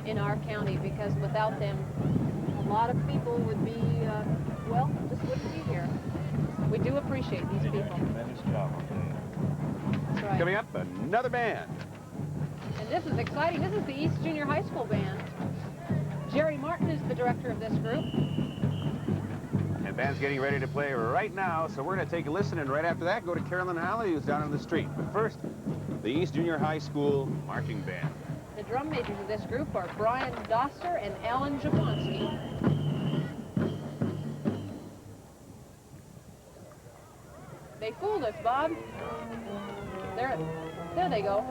in our county, because without them, a lot of people would be, well, just wouldn't be here. We do appreciate these people. Tremendous job, I'll tell you. That's right. Coming up, another band. And this is exciting. This is the East Junior High School Band. Jerry Martin is the director of this group. And band's getting ready to play right now, so we're going to take a listen, and right after that, go to Carolyn Holly, who's down on the street. But first, the East Junior High School Marching Band. The drum majors of this group are Brian Doster and Alan Jablonski. They fooled us, Bob. There they go.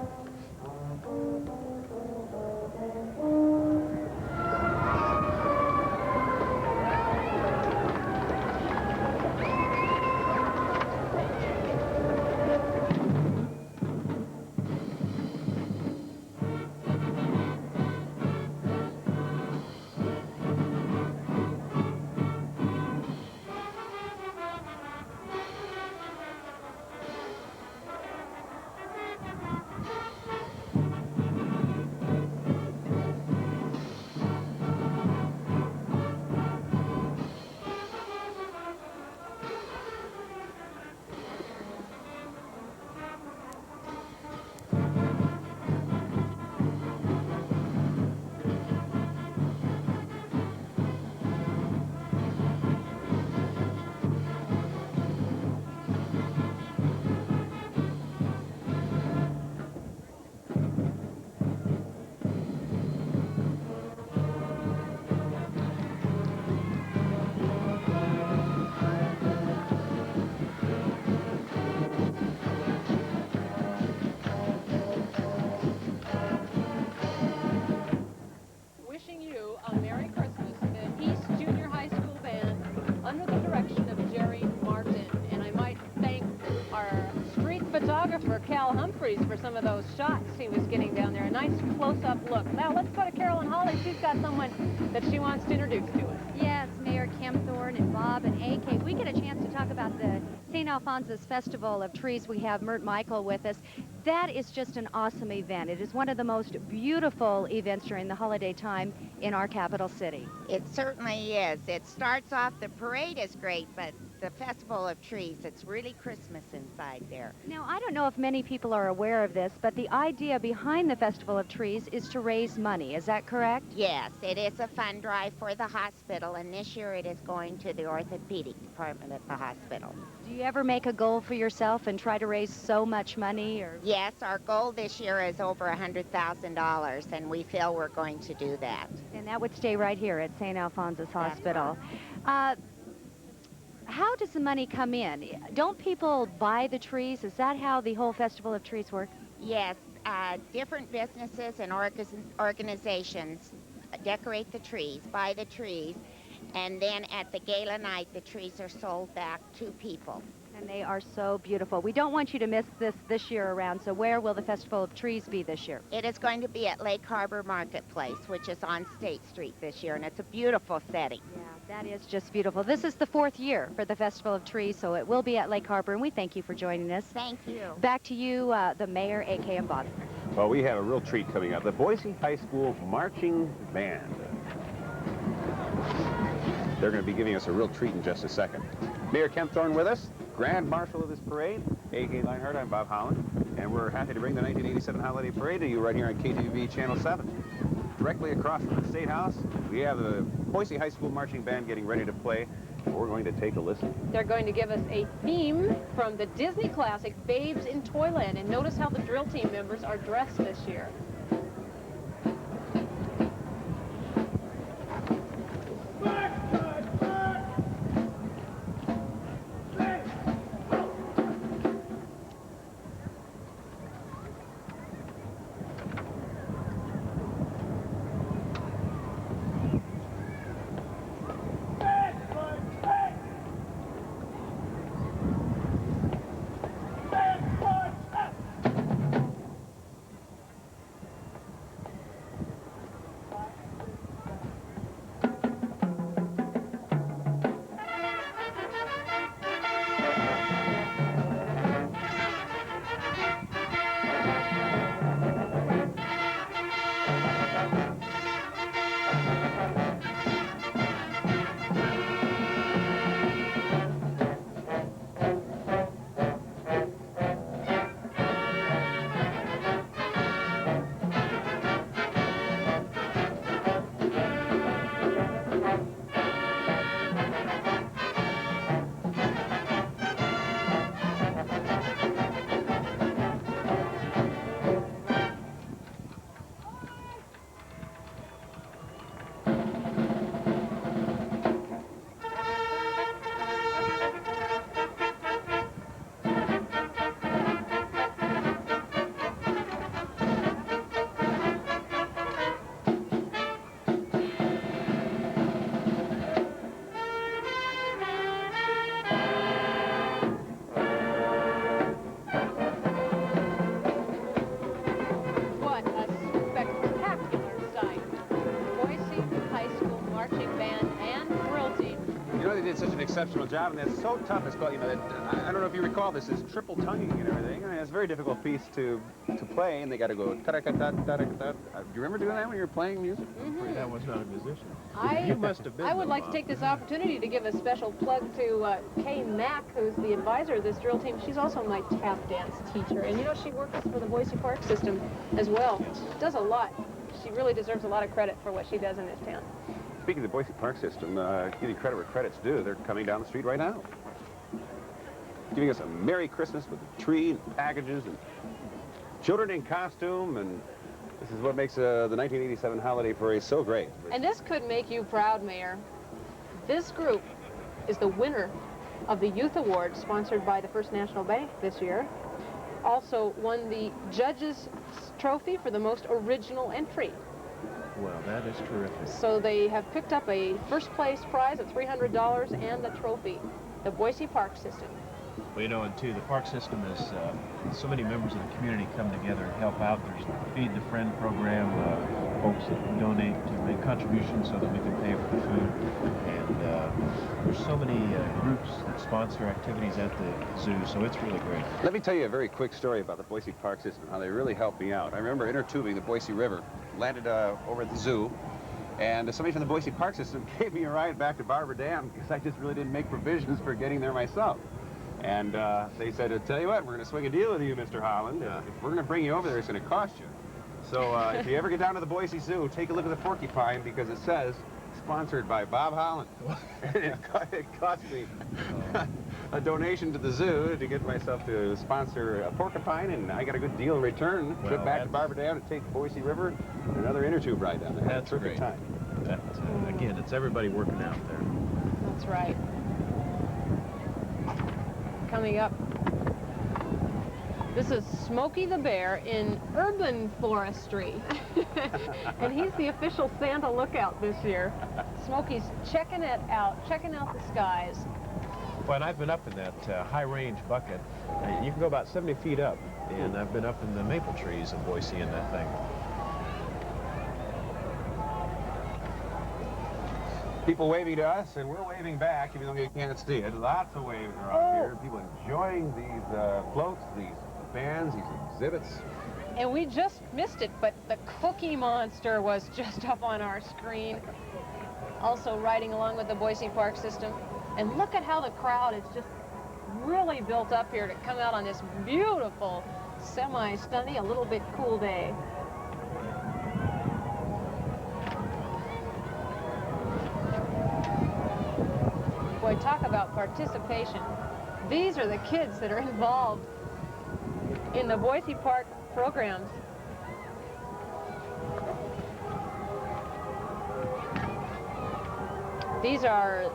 For some of those shots he was getting down there. A nice close-up look. Now let's go to Carolyn Holly. She's got someone that she wants to introduce to us. Yes, Mayor Kempthorne and Bob and AK. We get a chance to talk about the St. Alphonsus Festival of Trees. We have Mert Michael with us. That is just an awesome event. It is one of the most beautiful events during the holiday time in our capital city. It certainly is. It starts off, the parade is great, but the Festival of Trees, it's really Christmas inside there. Now, I don't know if many people are aware of this, but the idea behind the Festival of Trees is to raise money. Is that correct? Yes, it is a fund drive for the hospital, and this year it is going to the orthopedic department at the hospital. Do you ever make a goal for yourself and try to raise so much money? Or? Yes, our goal this year is over $100,000, and we feel we're going to do that. And that would stay right here at St. Alphonsus Hospital. How does the money come in? Don't people buy the trees? Is that how the whole Festival of Trees works? Yes, different businesses and organizations decorate the trees, buy the trees, and then at the gala night, the trees are sold back to people. And they are so beautiful. We don't want you to miss this year around, so where will the Festival of Trees be this year? It is going to be at Lake Harbor Marketplace, which is on State Street this year, and it's a beautiful setting. Yeah, that is just beautiful. This is the 4th year for the Festival of Trees, so it will be at Lake Harbor, and we thank you for joining us. Thank you. Back to you, the Mayor, AK, and Bob. Well, we have a real treat coming up. The Boise High School Marching Band. They're going to be giving us a real treat in just a second. Mayor Kempthorne with us, Grand Marshal of this parade, A.K. Lienhart. I'm Bob Holland, and we're happy to bring the 1987 Holiday Parade to you right here on KTVB Channel 7. Directly across from the State House, we have the Boise High School Marching Band getting ready to play. We're going to take a listen. They're going to give us a theme from the Disney classic Babes in Toyland, and notice how the drill team members are dressed this year. did such an exceptional job, and that's so tough. It's called, you know, I don't know if you recall, this is triple tonguing and everything. I mean, it's a very difficult piece to play, and they got to go ta-da-ka-ta-ta-ta-ta. Do you remember doing that when you were playing music? Mm-hmm. That was not a musician. I You must have been. I would though, like to Bob. take this opportunity to give a special plug to Kay Mack, who's the advisor of this drill team. She's also my tap dance teacher, and you know, she works for the Boise Park system as well. Does a lot. She really deserves a lot of credit for what she does in this town. Speaking of the Boise Park system, giving credit where credit's due, they're coming down the street right now. Giving us a Merry Christmas with a tree and packages and children in costume, and this is what makes the 1987 holiday parade so great. And this could make you proud, Mayor. This group is the winner of the Youth Award sponsored by the First National Bank this year. Also won the Judges Trophy for the most original entry. Well, that is terrific. So they have picked up a first place prize of $300 and the trophy, the Boise Park system. Well, you know, and too, the park system is, so many members of the community come together and help out. There's the Feed the Friend program, folks that donate to make contributions so that we can pay for the food. And there's so many groups that sponsor activities at the zoo, so it's really great. Let me tell you a very quick story about the Boise Park system, how they really helped me out. I remember inner tubing the Boise River, landed over at the zoo, and somebody from the Boise Park system gave me a ride back to Barber Dam because I just really didn't make provisions for getting there myself. And they said, "I'll tell you what, we're going to swing a deal with you, Mr. Holland. If we're going to bring you over there, it's going to cost you. So if you ever get down to the Boise Zoo, take a look at the porcupine because it says, sponsored by Bob Holland." it cost me a donation to the zoo to get myself to sponsor a porcupine, and I got a good deal in return. Well, Trip back to Barber Dam to take the Boise River and another inner tube ride down there. Had a That's terrific great. time. That, again, it's everybody working out there. That's right. Coming up, this is Smokey the Bear in urban forestry. And he's the official Santa lookout this year. Smokey's checking it out, checking out the skies. Well, and I've been up in that high-range bucket. You can go about 70 feet up, and I've been up in the maple trees in Boise in that thing. People waving to us, and we're waving back, even though you can't see it. Lots of waves are out here. People enjoying these floats, these bands, these exhibits. And we just missed it, but the Cookie Monster was just up on our screen. Also riding along with the Boise Park system. And look at how the crowd is just really built up here to come out on this beautiful, semi-sunny, a little bit cool day. Boy, talk about participation. These are the kids that are involved in the Boise Park programs. These are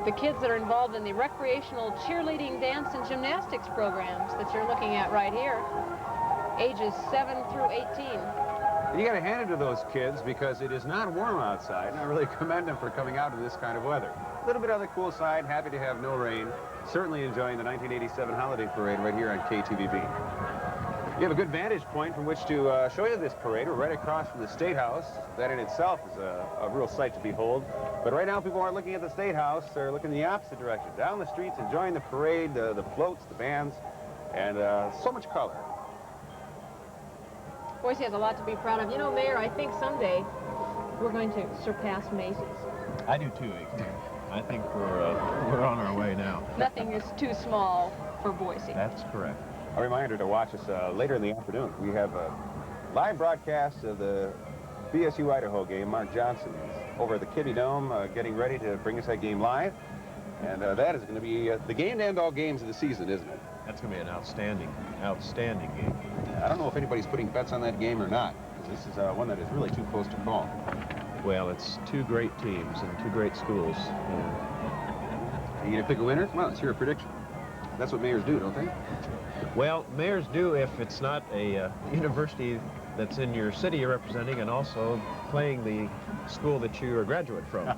the kids that are involved in the recreational cheerleading, dance, and gymnastics programs that you're looking at right here, ages 7 through 18. And you got to hand it to those kids because it is not warm outside, and I really commend them for coming out in this kind of weather. A little bit on the cool side, happy to have no rain. Certainly enjoying the 1987 holiday parade right here on KTVB. You have a good vantage point from which to show you this parade. We're right across from the State House. That in itself is a real sight to behold. But right now, people aren't looking at the State House. They're looking in the opposite direction. Down the streets, enjoying the parade, the floats, the bands, and so much color. Boise has a lot to be proud of. You know, Mayor, I think someday we're going to surpass Macy's. I do too. I think we're on our way now. Nothing is too small for Boise. That's correct. A reminder to watch us later in the afternoon. We have a live broadcast of the BSU-Idaho game. Mark Johnson is over at the Kidney Dome getting ready to bring us that game live. And that is going to be the game to end all games of the season, isn't it? That's going to be an outstanding game. I don't know if anybody's putting bets on that game or not, because this is one that is really too close to call. Well, it's two great teams and two great schools. Are you going to pick a winner? Well, let's hear a prediction. That's what mayors do, don't they? Well, mayors do if it's not a university that's in your city you're representing and also playing the school that you are a graduate from.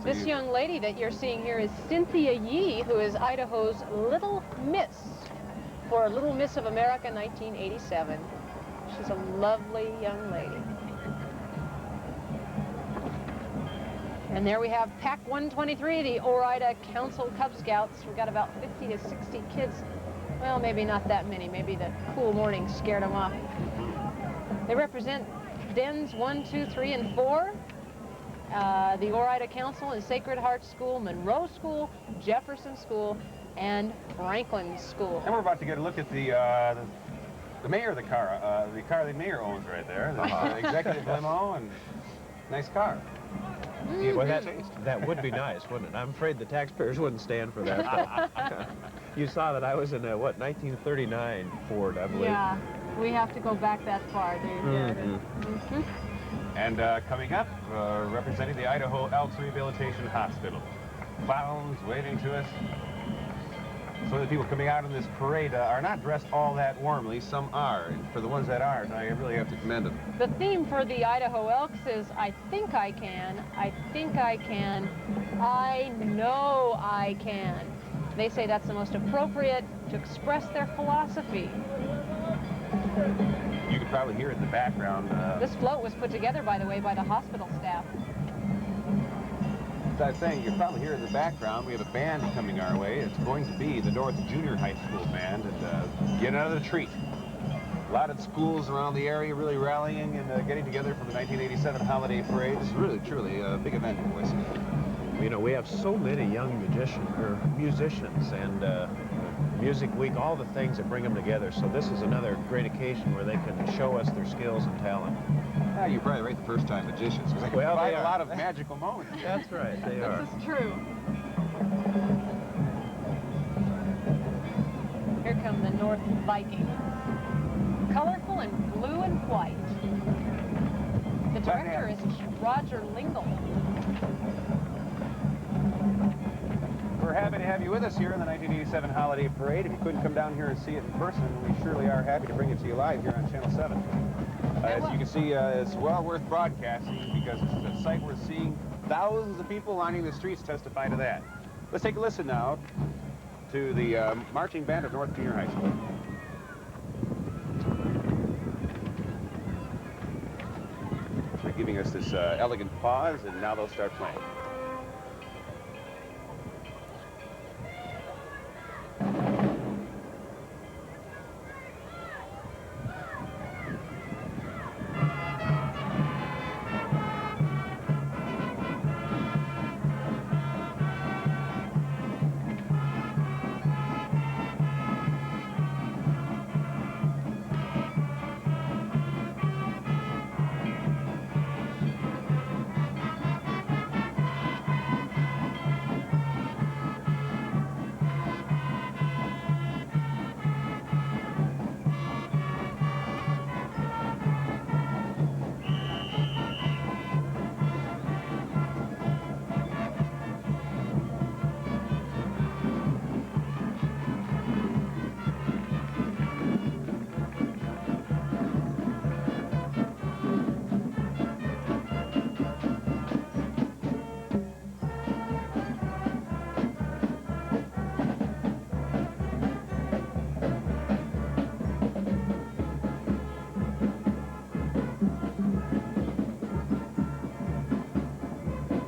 This young lady that you're seeing here is Cynthia Yee, who is Idaho's Little Miss for Little Miss of America 1987. She's a lovely young lady. And there we have Pack 123, the Ore-Ida Council Cub Scouts. We've got about 50 to 60 kids. Well, maybe not that many. Maybe the cool morning scared them off. They represent Dens 1, 2, 3, and 4. The Ore-Ida Council and Sacred Heart School, Monroe School, Jefferson School, and Franklin School. And we're about to get a look at the mayor of the car the mayor owns right there. The executive limo, and nice car. Well, that would be nice, wouldn't it? I'm afraid the taxpayers wouldn't stand for that. You saw that I was in a, what, 1939 Ford, I believe. Yeah, we have to go back that far, dude. And coming up, representing the Idaho Elks Rehabilitation Hospital. Clowns waving to us. Some of the people coming out in this parade are not dressed all that warmly. Some are. And for the ones that aren't, I really have to commend them. The theme for the Idaho Elks is, I think I can, I think I can, I know I can. They say that's the most appropriate to express their philosophy. You can probably hear it in the background. This float was put together, by the way, by the hospital staff. As I was saying, you can probably hear it in the background. We have a band coming our way. It's going to be the North Junior High School band, and yet another treat. A lot of schools around the area really rallying and getting together for the 1987 holiday parade. This is really, truly a big event in Boise. You know, we have so many young musicians, and Music Week, all the things that bring them together. So this is another great occasion where they can show us their skills and talent. You're probably right the first time, magicians, because they can provide a lot of magical moments. That's right, they are. This is true. Here come the North Vikings. Colorful in blue and white. The director is Roger Lingle. We're happy to have you with us here in the 1987 Holiday Parade. If you couldn't come down here and see it in person, we surely are happy to bring it to you live here on Channel 7. As you can see, it's well worth broadcasting because this is a sight worth seeing. Thousands of people lining the streets testify to that. Let's take a listen now to the marching band of North Junior High School. They're giving us this elegant pause, and now they'll start playing.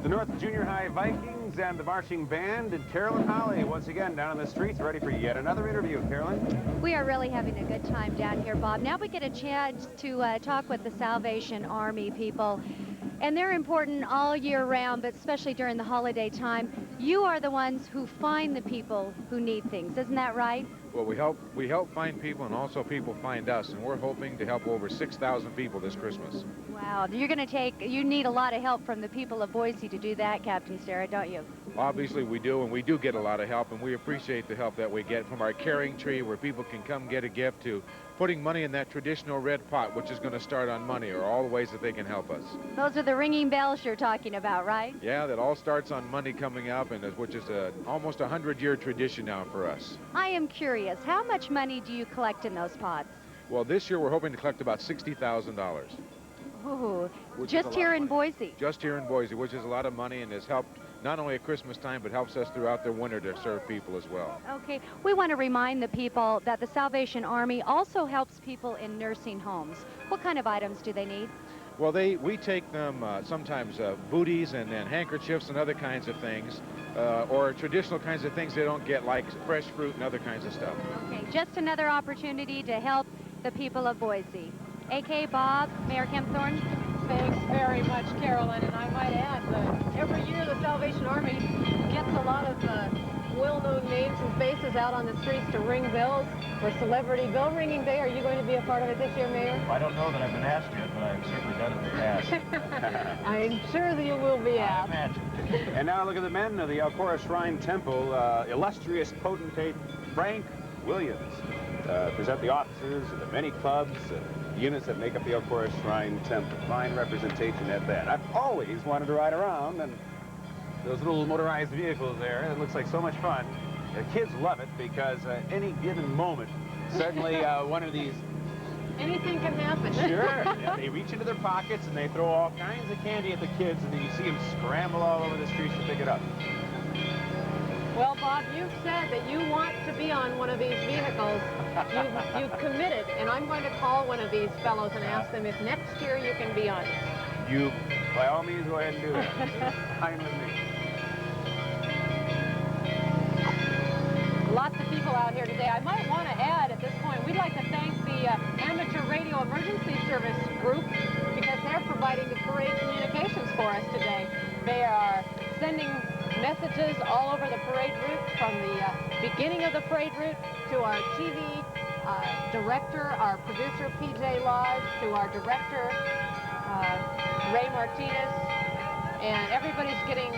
North Junior High Vikings and the marching band and Carolyn Holly once again down on the streets, ready for yet another interview. Carolyn? We are really having a good time down here, Bob. Now we get a chance to talk with the Salvation Army people. And they're important all year round, but especially during the holiday time. You are the ones who find the people who need things. Isn't that right? Well, we help find people, and also people find us, and we're hoping to help over 6,000 people this Christmas. Wow, you need a lot of help from the people of Boise to do that, Captain Sarah, don't you? Obviously we do, and we do get a lot of help, and we appreciate the help that we get, from our caring tree where people can come get a gift to putting money in that traditional red pot, which is going to start on money, or all the ways that they can help us. Those are the ringing bells you're talking about, right? Yeah, that all starts on money coming up, and which is almost a 100-year tradition now for us. I am curious, how much money do you collect in those pots? Well, this year we're hoping to collect about $60,000. Ooh, just here in Boise? Just here in Boise, which is a lot of money and has helped not only at Christmas time, but helps us throughout the winter to serve people as well. Okay, we want to remind the people that the Salvation Army also helps people in nursing homes. What kind of items do they need? Well, we take them sometimes booties and handkerchiefs and other kinds of things, or traditional kinds of things they don't get, like fresh fruit and other kinds of stuff. Okay, just another opportunity to help the people of Boise. A.K. Bob, Mayor Kempthorne. Thanks very much, Carolyn. And I might add that every year the Salvation Army gets a lot of well-known names and faces out on the streets to ring bells for Celebrity Bell Ringing Day. Are you going to be a part of it this year, Mayor? Well, I don't know that I've been asked yet, but I've certainly done it in the past. I'm sure that you will be I asked. imagine. And now look at the men of the Alcora Shrine Temple. Illustrious potentate Frank Williams. Present the officers of the many clubs, units that make up the Alcora Shrine Temple. Fine representation at that. I've always wanted to ride around, and those little motorized vehicles there, it looks like so much fun. The kids love it because any given moment, certainly one of these... Anything can happen. Sure. Yeah, they reach into their pockets and they throw all kinds of candy at the kids, and then you see them scramble all over the streets to pick it up. Well, Bob, you've said that you want to be on one of these vehicles. You've committed, and I'm going to call one of these fellows and ask them if next year you can be on it. You, by all means, go ahead and do that. Fine with me. Lots of people out here today. I might want to add at this point, we'd like to thank the Amateur Radio Emergency Service group because they're providing the parade communications for us today. They are sending messages all over the parade route, from the beginning of the parade route to our TV director, our producer, PJ Lodge, to our director, Ray Martinez, and everybody's getting...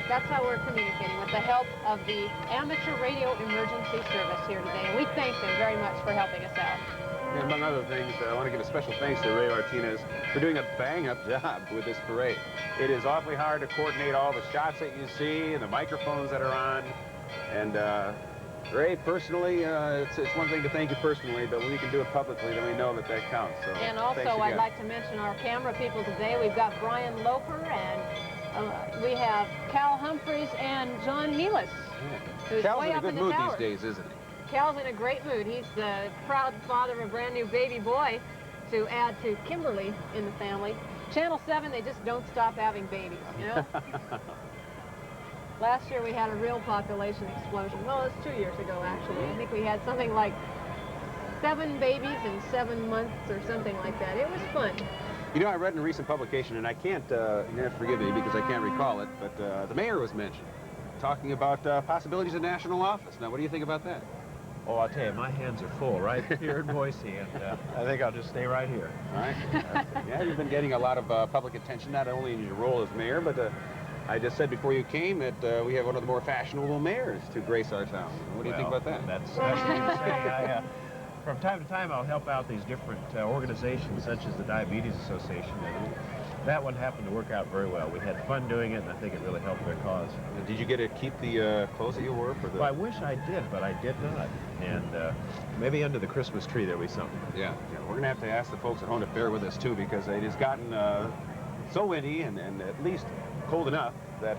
That's how we're communicating, with the help of the Amateur Radio Emergency Service here today. And we thank them very much for helping us out. And among other things, I want to give a special thanks to Ray Martinez for doing a bang-up job with this parade. It is awfully hard to coordinate all the shots that you see and the microphones that are on. And Ray, personally, it's one thing to thank you personally, but when you can do it publicly, then we know that that counts. So, and also, I'd like to mention our camera people today. We've got Brian Loper, and we have Cal Humphreys and John Heelis, who's Cal's way in a up good in the mood towers. these days, isn't he? Cal's in a great mood. He's the proud father of a brand new baby boy to add to Kimberly in the family. Channel 7, they just don't stop having babies, you know? Last year we had a real population explosion. Well, it was 2 years ago, actually. I think we had something like 7 babies in 7 months or something like that. It was fun. You know, I read in a recent publication, and I can't, you have to forgive me because I can't recall it, but the mayor was mentioned, talking about possibilities of national office. Now, what do you think about that? Oh, I'll tell you, my hands are full right here in Boise, and I think I'll just stay right here. All right. Yeah, you've been getting a lot of public attention, not only in your role as mayor, but I just said before you came that we have one of the more fashionable mayors to grace our town. What do you think about that? That's what you say. From time to time, I'll help out these different organizations, such as the Diabetes Association. And that one happened to work out very well. We had fun doing it, and I think it really helped their cause. Did you get to keep the clothes that you wore for the... Well, I wish I did, but I did not. And maybe under the Christmas tree there'll be something. Yeah, we're going to have to ask the folks at home to bear with us, too, because it has gotten so windy and at least cold enough that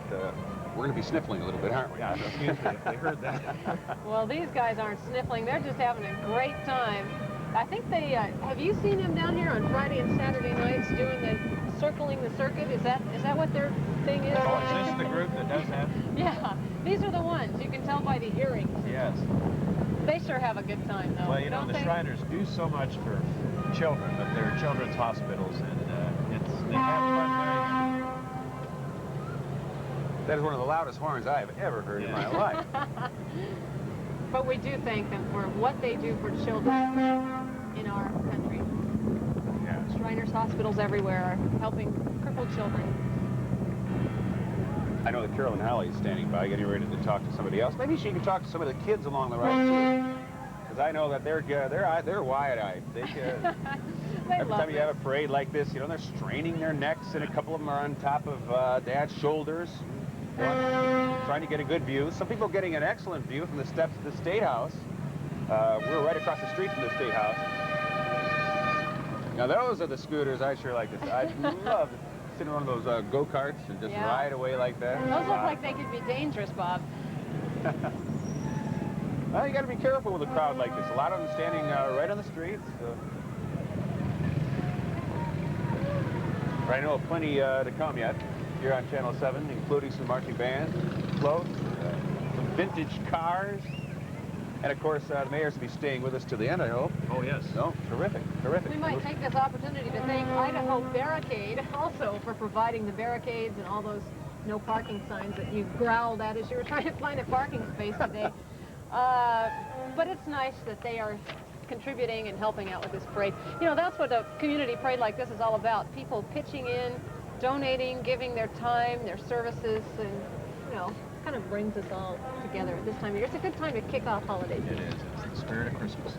we're going to be sniffling a little bit, aren't we? Yeah, excuse me if they heard that. Well, these guys aren't sniffling. They're just having a great time. I think they, have you seen them down here on Friday and Saturday nights doing the circling the circuit? Is that what their thing is? Oh, is this the group that does that? Yeah, these are the ones. You can tell by the earrings. Yes. They sure have a good time, though. Well, you know, don't the they? Shriners do so much for children, but they're children's hospitals, and they have fun doing it. That is one of the loudest horns I have ever heard in my life. But we do thank them for what they do for children in our country. Yeah. Shriners hospitals everywhere are helping crippled children. I know that Carolyn Holly is standing by, getting ready to talk to somebody else. Maybe she can talk to some of the kids along the road, too. Because I know that they're wide-eyed. Every time you have a parade like this, you know, they're straining their necks, and a couple of them are on top of Dad's shoulders, trying to get a good view. Some people getting an excellent view from the steps of the State House. We're right across the street from the State House. Now, those are the scooters I sure like to see. I'd love to sit in one of those go-karts and just ride away like that. Those look like they could be dangerous, Bob. Well, you got to be careful with a crowd like this. A lot of them standing right on the streets. I know plenty to come yet here on Channel 7, including some marching bands, floats, some vintage cars, and of course the mayor's will be staying with us to the end, I hope. Oh, yes. No, terrific, terrific. We might take this opportunity to thank Idaho Barricade also for providing the barricades and all those no parking signs that you growled at as you were trying to find a parking space today. But it's nice that they are contributing and helping out with this parade. You know, that's what a community parade like this is all about. People pitching in, donating, giving their time, their services, and, you know, kind of brings us all together at this time of year. It's a good time to kick off holiday season. It is. It's the spirit of Christmas.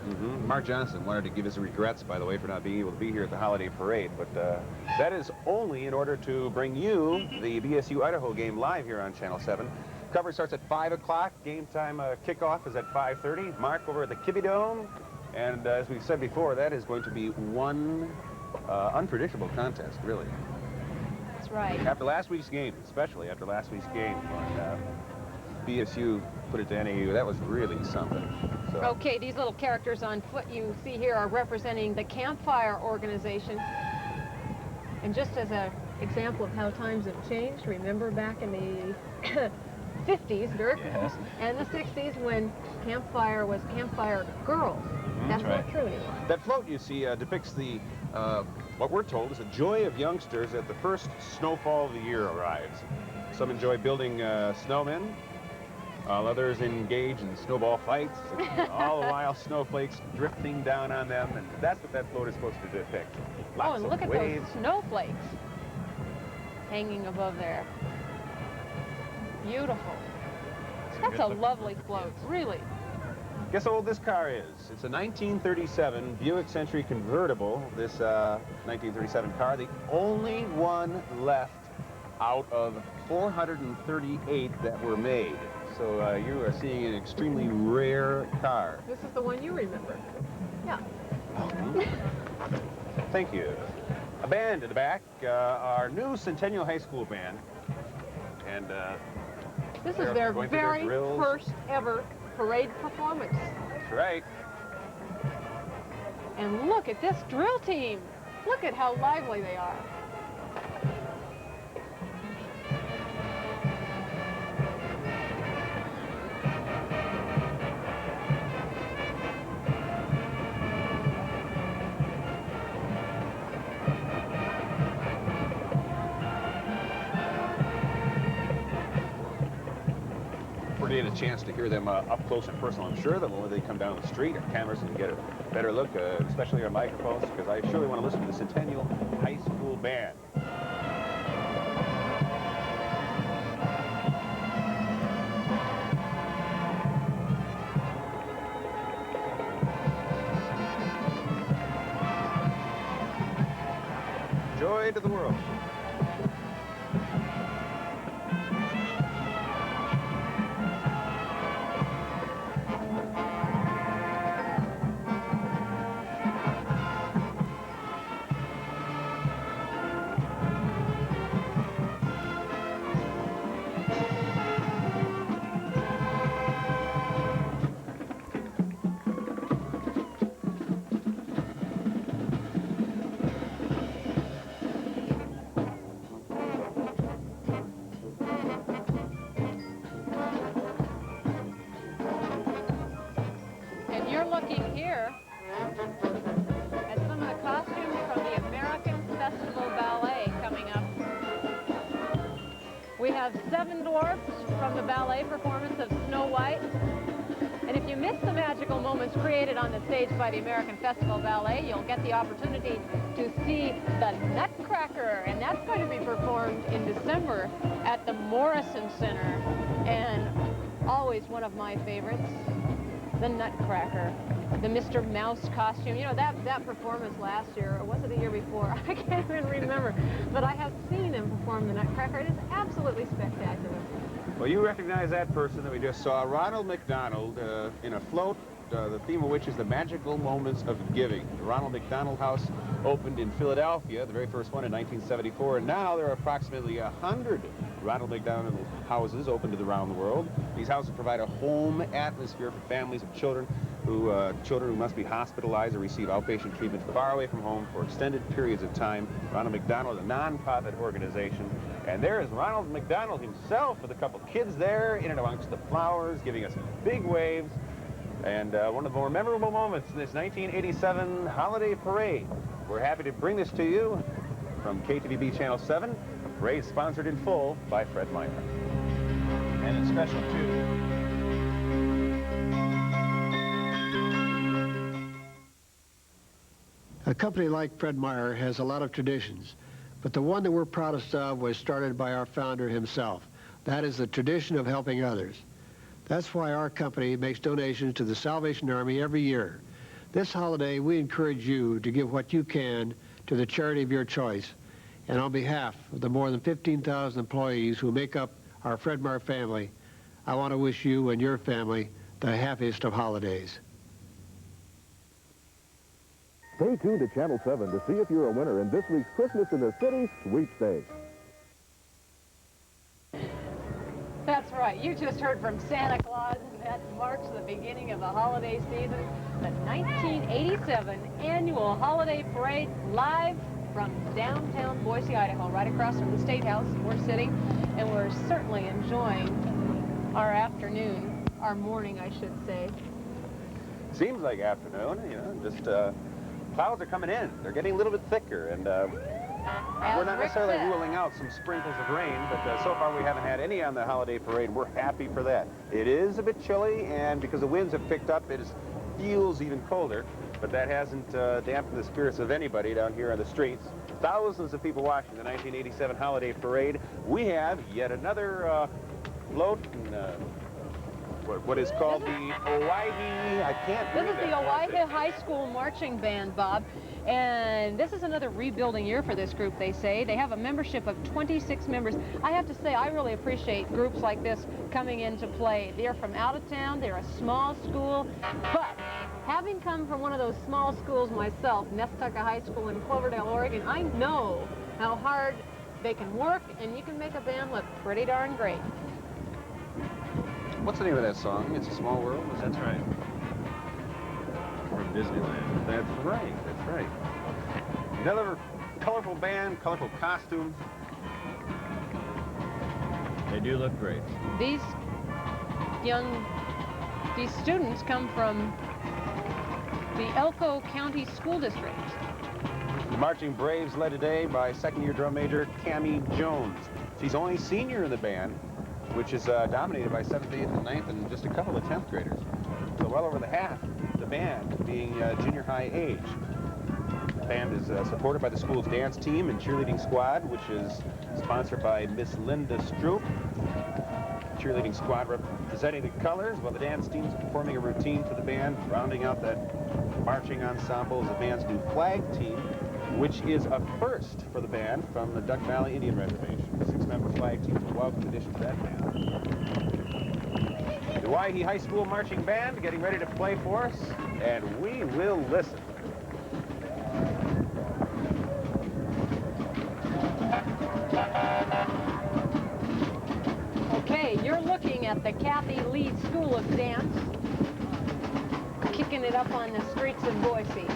Mark Johnson wanted to give his regrets, by the way, for not being able to be here at the holiday parade, but that is only in order to bring you the BSU Idaho game live here on Channel 7. Coverage starts at 5 o'clock. Game time kickoff is at 5:30. Mark over at the Kibbe Dome. And as we've said before, that is going to be one unpredictable contest, really. That's right. After last week's game, especially after last week's game, when BSU put it to NAU, that was really something. So. Okay, these little characters on foot you see here are representing the Campfire organization. And just as an example of how times have changed, remember back in the 50s, Dirk, Yes. and the 60s when Campfire was Campfire Girls. That's right. not true anymore. That float you see depicts the, what we're told is the joy of youngsters at the first snowfall of the year arrives. Some enjoy building snowmen, while others engage in snowball fights, and all the while snowflakes drifting down on them, and that's what that float is supposed to depict. Lots Oh, and of look at waves. those snowflakes hanging above there. Beautiful. That's a lovely float, really. Guess how old this car is? It's a 1937 Buick Century convertible. This 1937 car, the only one left out of 438 that were made. So you are seeing an extremely rare car. This is the one you remember. Yeah. Thank you. A band in the back, our new Centennial High School band. And This they're is their going through their very drills. first ever parade performance. That's right. And look at this drill team. Look at how lively they are. We're getting a chance to hear them up close and personal. I'm sure that when they come down the street, our cameras can get a better look, especially our microphones, because I surely want to listen to the Centennial High School Band. Joy to the world. And you're looking here at some of the costumes from the American Festival Ballet coming up. We have 7 dwarfs from the ballet performance of Snow White. And if you miss the magical moments created on the stage by the American Festival Ballet, you'll get the opportunity to see the Nutcracker. And that's going to be performed in December at the Morrison Center. And always one of my favorites, the Nutcracker, the Mr. Mouse costume. You know, that performance last year, or was it the year before? I can't even remember. But I have seen him perform the Nutcracker. It is absolutely spectacular. Well, you recognize that person that we just saw, Ronald McDonald, in a float, the theme of which is the magical moments of giving. The Ronald McDonald House opened in Philadelphia, the very first one in 1974, and now there are approximately 100 Ronald McDonald houses open to the around the world. These houses provide a home atmosphere for families of children children who must be hospitalized or receive outpatient treatment far away from home for extended periods of time. Ronald McDonald, a non-profit organization. And there is Ronald McDonald himself with a couple kids there in and amongst the flowers, giving us big waves. And one of the more memorable moments in this 1987 holiday parade. We're happy to bring this to you from KTVB Channel 7, a parade sponsored in full by Fred Meyer. And it's special, too. A company like Fred Meyer has a lot of traditions, but the one that we're proudest of was started by our founder himself. That is the tradition of helping others. That's why our company makes donations to the Salvation Army every year. This holiday, we encourage you to give what you can to the charity of your choice. And on behalf of the more than 15,000 employees who make up our Fred Meyer family, I want to wish you and your family the happiest of holidays. Stay tuned to Channel 7 to see if you're a winner in this week's Christmas in the City sweepstakes. That's right. You just heard from Santa Claus, and that marks the beginning of the holiday season. The 1987 Annual Holiday Parade, live from downtown Boise, Idaho, right across from the State House. We're sitting, and we're certainly enjoying our afternoon, our morning, I should say. Seems like afternoon, you know, just clouds are coming in. They're getting a little bit thicker, and we're not necessarily ruling out some sprinkles of rain, but so far we haven't had any on the holiday parade. We're happy for that. It is a bit chilly, and because the winds have picked up, it feels even colder, but that hasn't dampened the spirits of anybody down here on the streets. Thousands of people watching the 1987 holiday parade. We have yet another float in what is called the Owyhee, I can't read This is the Owyhee High School Marching Band, Bob, and this is another rebuilding year for this group, they say. They have a membership of 26 members. I have to say, I really appreciate groups like this coming into play. They're from out of town, they're a small school, but having come from one of those small schools myself, Nestucca High School in Cloverdale, Oregon, I know how hard they can work, and you can make a band look pretty darn great. What's the name of that song? It's a Small World? That's right. From Disneyland. That's right, that's right. Another colorful band, colorful costume. They do look great. These students come from the Elko County School District. The Marching Braves led today by second-year drum major Cammie Jones. She's only senior in the band, which is dominated by 7th, 8th, and 9th, and just a couple of 10th graders. So well over the half, the band being junior high age. The band is supported by the school's dance team and cheerleading squad, which is sponsored by Miss Linda Stroop. Cheerleading squad representing the colors, while the dance team is performing a routine for the band. Rounding out that marching ensemble is the band's new flag team, which is a first for the band from the Duck Valley Indian Reservation. 6-member flag team is a welcome addition to that band. The Owyhee High School Marching Band getting ready to play for us, and we will listen. Okay, you're looking at the Kathy Lee School of Dance, kicking it up on the streets of Boise.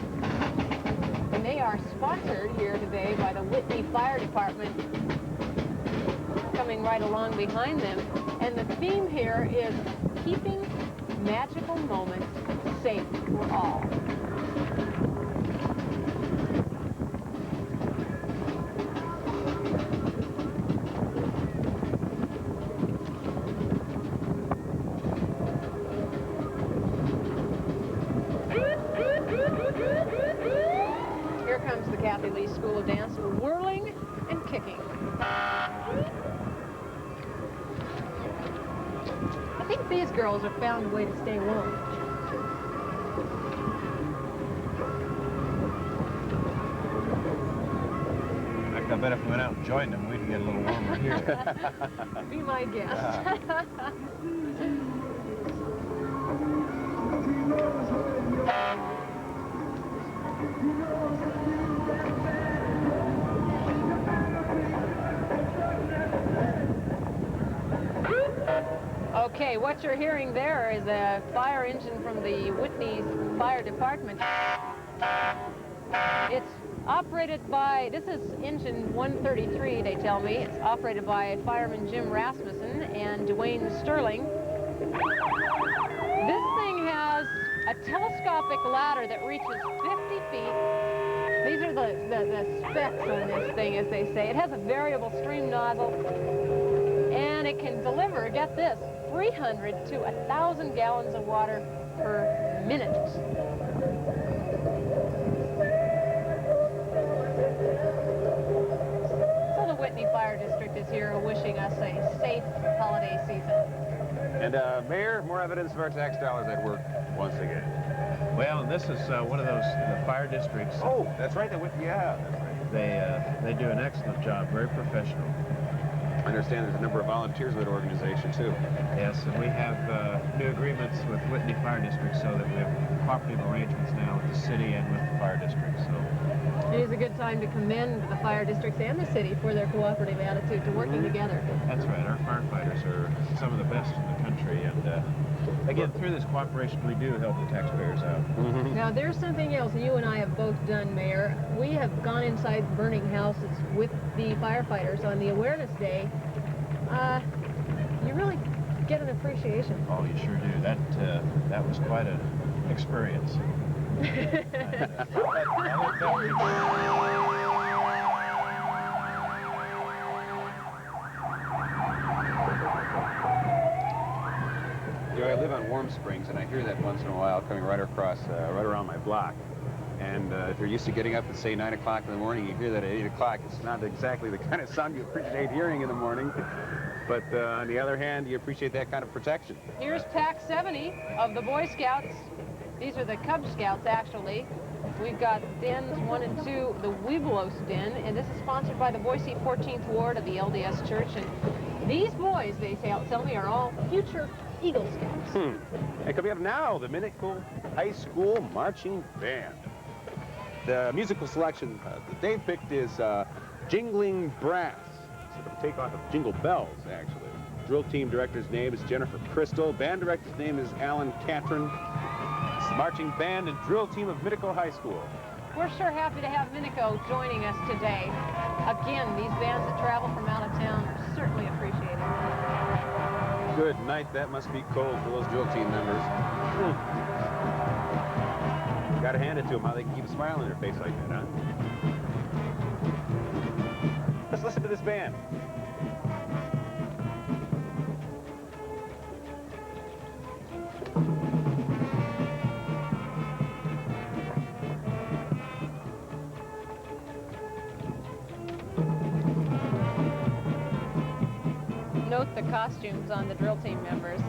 And they are sponsored here today by the Whitney Fire Department, coming right along behind them. And the theme here is keeping magical moments safe for all. Here comes the Kathy Lee School of Dance, whirling and kicking. I think these girls have found a way to stay warm. I bet if we went out and joined them, we'd get a little warmer here. Be my guest. Okay, what you're hearing there is a fire engine from the Whitney Fire Department. It's operated by, this is engine 133, they tell me. It's operated by fireman Jim Rasmussen and Dwayne Sterling. This thing has a telescopic ladder that reaches 50 feet. These are the specs on this thing, as they say. It has a variable stream nozzle, and it can deliver, get this, 300 to 1,000 gallons of water per minute. So the Whitney Fire District is here wishing us a safe holiday season. And Mayor, more evidence of our tax dollars at work once again. Well, and this is one of those the fire districts. Oh, that's right. Yeah, that's right. They do an excellent job, very professional. I understand there's a number of volunteers with that organization, too. Yes, and we have new agreements with Whitney Fire District so that we have cooperative arrangements now with the city and with the fire district. So it is a good time to commend the fire districts and the city for their cooperative attitude to working together. That's right. Our firefighters are some of the best in the country, and again, through this cooperation, we do help the taxpayers out. Now, there's something else you and I have both done, Mayor. We have gone inside burning houses with the firefighters on the Awareness Day. You really get an appreciation. Oh, you sure do. That was quite an experience. You know, I live on Warm Springs, and I hear that once in a while coming right across, right around my block. And if you're used to getting up at, say, 9 o'clock in the morning, you hear that at 8 o'clock. It's not exactly the kind of sound you appreciate hearing in the morning. But on the other hand, you appreciate that kind of protection. Here's Pack 70 of the Boy Scouts. These are the Cub Scouts, actually. We've got dens 1 and 2, the Webelos Den, and this is sponsored by the Boise 14th Ward of the LDS Church. And these boys, they tell me, are all future Eagle Scouts. And coming up now, the Minnico High School Marching Band. The musical selection that they've picked is Jingling Brass. Sort of a takeoff of Jingle Bells, actually. Drill team director's name is Jennifer Crystal. Band director's name is Alan Catron. It's the marching band and drill team of Minnico High School. We're sure happy to have Minnico joining us today. Again, these bands that travel from out of town are certainly appreciated. Good night. That must be cold for those drill team members. Got to hand it to them, how they can keep a smile on their face like that, huh? Let's listen to this band. Note the costumes on the drill team members.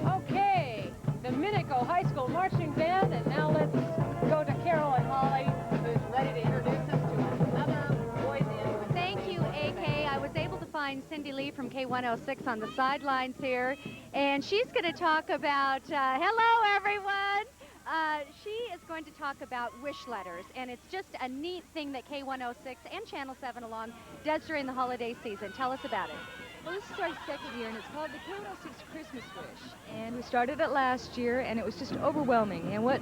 Okay, the Minnico High School Marching Band, and now let's go to Carolyn Holly, who's ready to introduce us to another Boise. Thank you, AK. I was able to find Cindy Lee from K106 on the sidelines here, and she's going to talk about, hello everyone. She is going to talk about wish letters, and it's just a neat thing that K106 and Channel 7 along does during the holiday season. Tell us about it. Well, this is our second year, and it's called the K106 Christmas Wish. And we started it last year, and it was just overwhelming. And what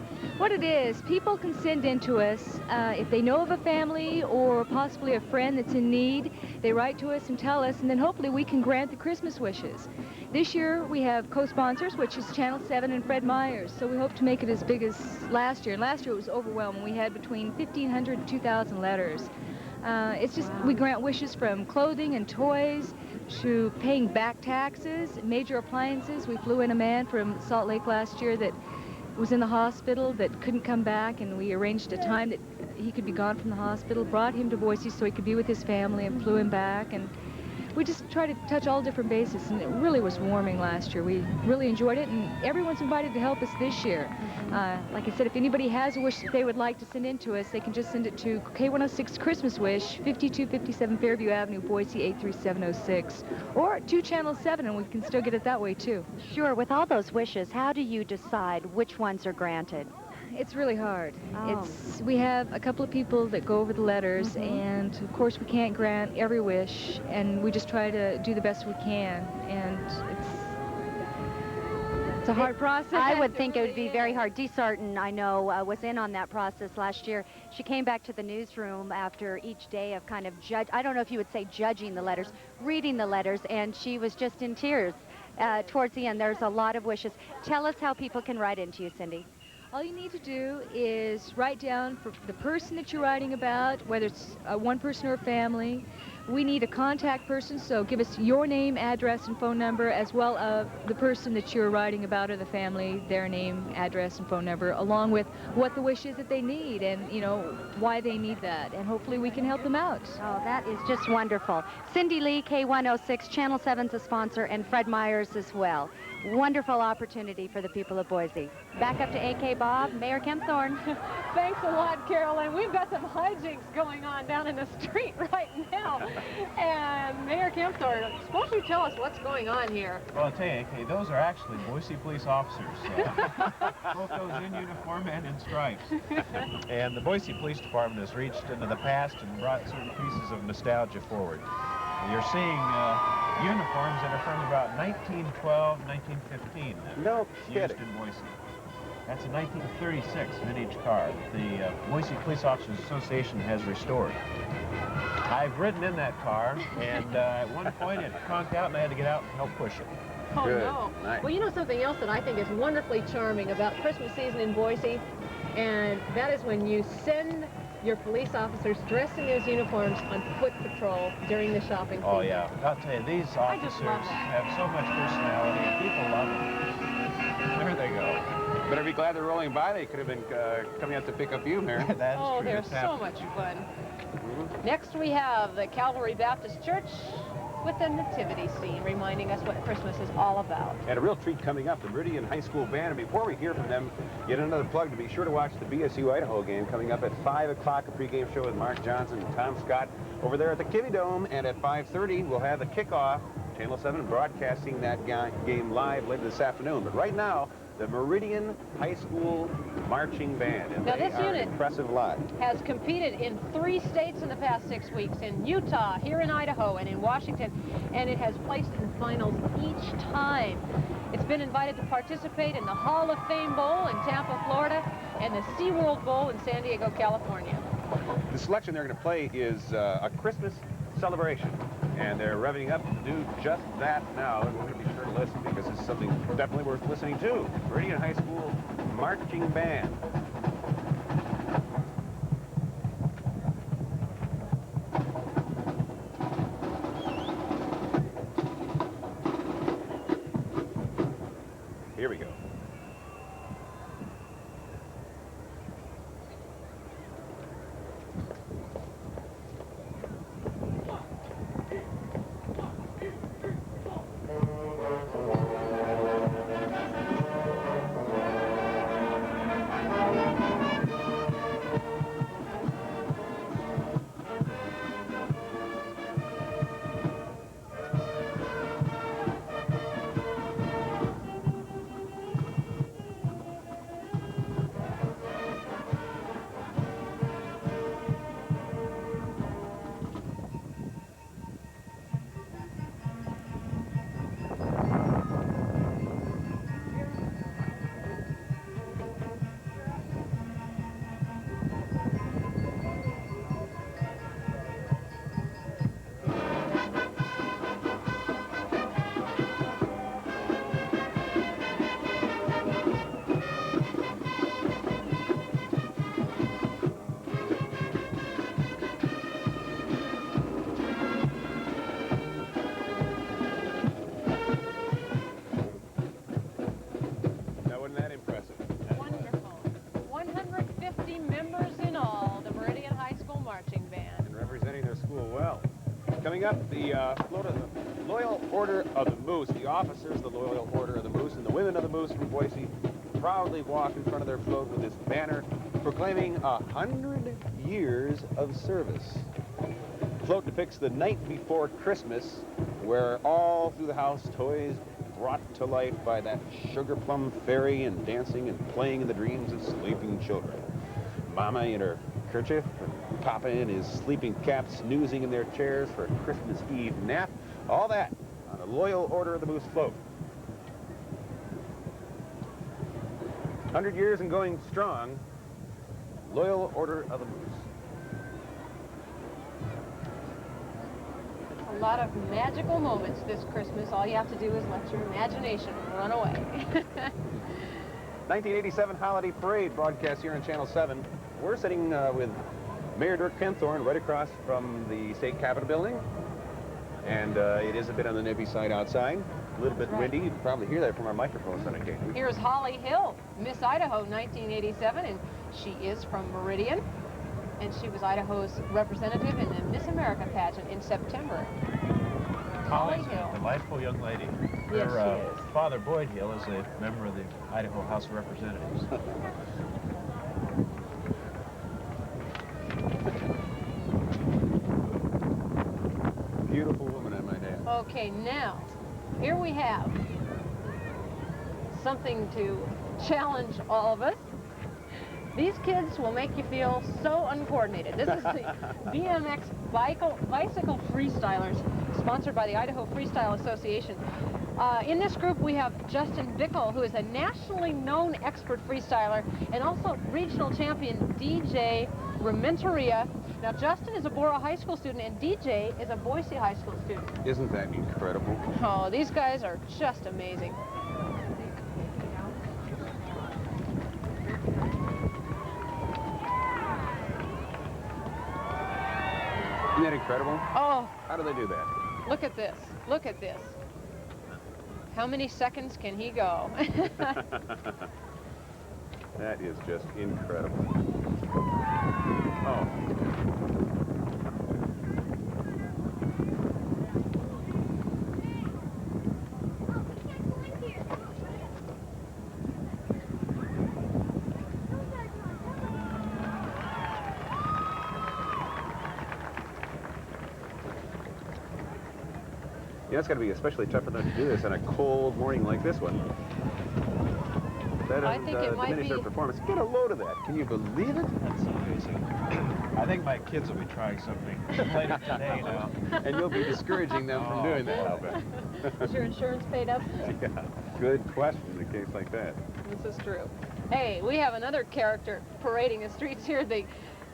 it is, people can send in to us if they know of a family or possibly a friend that's in need. They write to us and tell us, and then hopefully we can grant the Christmas wishes. This year we have co-sponsors, which is Channel 7 and Fred Meyers. So we hope to make it as big as last year. And last year it was overwhelming. We had between 1,500 and 2,000 letters. It's just, we grant wishes from clothing and toys to paying back taxes, major appliances. We flew in a man from Salt Lake last year that was in the hospital that couldn't come back, and we arranged a time that he could be gone from the hospital, brought him to Boise so he could be with his family, and flew him back. And we just try to touch all different bases, and it really was warming last year. We really enjoyed it, and everyone's invited to help us this year. Like I said, if anybody has a wish that they would like to send in to us, they can just send it to K106 Christmas Wish, 5257 Fairview Avenue, Boise 83706, or to Channel 7, and we can still get it that way, too. Sure, with all those wishes, how do you decide which ones are granted? It's really hard. Oh. We have a couple of people that go over the letters, and of course we can't grant every wish, and we just try to do the best we can, and it's a hard process. I would think it would be very hard. Dee Sarton, I know, was in on that process last year. She came back to the newsroom after each day of kind of I don't know if you would say judging the letters, reading the letters, and she was just in tears towards the end. There's a lot of wishes. Tell us how people can write into you, Cindy. All you need to do is write down for the person that you're writing about, whether it's one person or a family. We need a contact person, so give us your name, address, and phone number, as well as the person that you're writing about or the family, their name, address, and phone number, along with what the wish is that they need and, you know, why they need that. And hopefully we can help them out. Oh, that is just wonderful. Cindy Lee, K106, Channel 7's a sponsor, and Fred Myers as well. Wonderful opportunity for the people of Boise. Back up to AK Bob, Mayor Kempthorne. Thanks a lot, Carolyn. We've got some hijinks going on down in the street right now. And Mayor Kempthorne, suppose you tell us what's going on here. Well, I'll tell you, AK, those are actually Boise police officers. Both those in uniform and in stripes. And the Boise Police Department has reached into the past and brought certain pieces of nostalgia forward. You're seeing uniforms that are from about 1912, 1915. No used kidding. in Boise. That's a 1936 vintage car that the Boise Police Officers Association has restored. I've ridden in that car, and at one point it conked out, and I had to get out and help push it. Oh, Good. no. Nice. Well, you know something else that I think is wonderfully charming about Christmas season in Boise? And that is when you send your police officers dressed in those uniforms on foot patrol during the shopping season. Oh, yeah. I'll tell you, these I just officers love that. have so much personality, and people love them. There they go. Better be glad they're rolling by. They could have been coming out to pick up you, Mayor. That's Oh, true. they're It's so happened. much fun. Next we have the Calvary Baptist Church with the nativity scene, reminding us what Christmas is all about. And a real treat coming up, the Meridian High School Band. And before we hear from them, yet another plug to be sure to watch the BSU-Idaho game coming up at 5 o'clock, a pregame show with Mark Johnson and Tom Scott over there at the Kinney Dome. And at 5:30, we'll have the kickoff. Channel 7 broadcasting that game live later this afternoon. But right now, the Meridian High School Marching Band. And Now, they this are unit impressive live. has competed in 3 states in the past 6 weeks, in Utah, here in Idaho, and in Washington, and it has placed in finals each time. It's been invited to participate in the Hall of Fame Bowl in Tampa, Florida, and the SeaWorld Bowl in San Diego, California. The selection they're going to play is a Christmas celebration, and they're revving up to do just that now, and we're going to be sure to listen because this is something definitely worth listening to. Meridian High School Marching Band. Here we go. Coming up, the Loyal Order of the Moose, the officers of the Loyal Order of the Moose, and the women of the Moose from Boise proudly walk in front of their float with this banner proclaiming 100 years of service. The float depicts the night before Christmas, where all through the house toys brought to life by that sugar plum fairy and dancing and playing in the dreams of sleeping children. Mama in her kerchief, and Papa in his sleeping cap, snoozing in their chairs for a Christmas Eve nap. All that on a loyal Order of the Moose float. 100 years and going strong, Loyal Order of the Moose. A lot of magical moments this Christmas. All you have to do is let your imagination run away. 1987 Holiday Parade broadcast here on Channel 7. We're sitting with Mayor Dirk Kempthorne right across from the State Capitol building. And it is a bit on the nippy side outside. A little bit windy. You can probably hear that from our microphones on occasion. Here's Holly Hill, Miss Idaho 1987, and she is from Meridian. And she was Idaho's representative in the Miss America pageant in September. Holly's a delightful young lady. Yes, Her she is. father, Boyd Hill, is a member of the Idaho House of Representatives. Beautiful woman, I might add. Okay, now, here we have something to challenge all of us. These kids will make you feel so uncoordinated. This is the BMX Bicycle Freestylers, sponsored by the Idaho Freestyle Association. In this group, we have Justin Bickle, who is a nationally known expert freestyler, and also regional champion DJ Rementeria. Now, Justin is a Bora High School student, and DJ is a Boise High School student. Isn't that incredible? Oh, these guys are just amazing. Isn't that incredible? Oh, How do they do that? look at this. Look at this. How many seconds can he go? That is just incredible. Oh. Yeah, it's got to be especially tough for them to do this on a cold morning like this one. That I think it might diminish their be- performance. Get a load of that. Can you believe it? That's amazing. I think my kids will be trying something later today now. And you'll be discouraging them from doing that, I'll bet. Is your insurance paid up? Yeah, good question in a case like that. This is true. Hey, we have another character parading the streets here, the